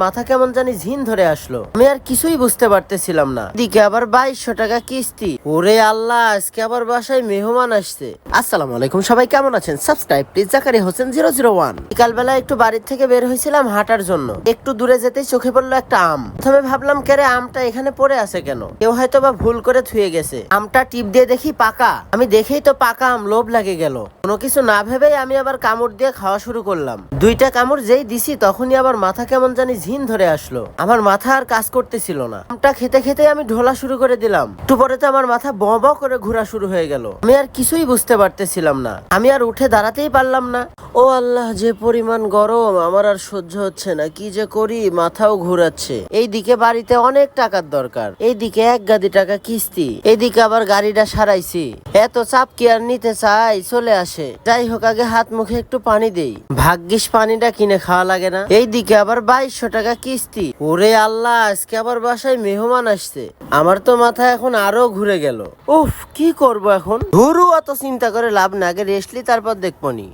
মাথা কেমন জানি ঝিন ধরে আসলো। আমি আর কিছুই বুঝতে পারতেছিলাম না। দিকে আবার 2200 টাকা কিস্তি। ওরে আল্লাহ, আজকে আবার বাসায় মেহমান আসছে। আসসালামু আলাইকুম, সবাই কেমন আছেন? Subscribe please. জাকারি হোসেন 001। বিকালবেলা একটু বাড়ির থেকে বের হয়েছিলাম হাঁটার জন্য। একটু দূরে যেতেই চোখে পড়লো একটা আম। প্রথমে ভাবলাম কেরে আমটা এখানে পড়ে আছে কেন, কেউ হয়তো বা ভুল করে থুয়ে গেছে। আমটা টিপ দিয়ে দেখি পাকা। আমি দেখেই তো পাকা আম, লোভ লাগে গেল। কোনো কিছু না ভেবেই আমি আবার কামড় দিয়ে খাওয়া শুরু করলাম। দুইটা কামড় যেই দিছি তখনই আবার মাথা কেমন জানি ঝিন ধরে আসলো। আমার মাথা আর কাজ করতেছিল না। আমটা খেতে খেতে আমি ঢোলা শুরু করে দিলাম। একটু পরে তো আমার মাথা ব ব করে ঘোরা শুরু হয়ে গেল। আমি আর কিছুই বুঝতে পারতেছিলাম না। আমি আর উঠে দাঁড়াতেই পারলাম না। ও আল্লাহ, যে পরিমাণ গরম আমার আর সহ্য হচ্ছে না। কি যে করি, মাথাও ঘুরাচ্ছে। এইদিকে বাড়িতে অনেক টাকার দরকার, এইদিকে এক গাদি টাকা কিস্তি, এইদিকে আবার গাড়িটা সারাইছি। এত চাপ কি আর নিতে চাই, চলে আসে। যাই হোক, আগে হাত মুখে একটু পানি দেই। ভাগ্যিস পানিটা কিনে খাওয়া লাগে না। এইদিকে আবার 2200 টাকা কিস্তি। ওরে আল্লাহ, আজকে আবার বাসায় মেহমান আসছে। আমার তো মাথা এখন আরো ঘুরে গেল। উফ, কি করব এখন? ধুরু, অত চিন্তা করে লাভ না, আগে রেস্টলি তারপর দেখবনি।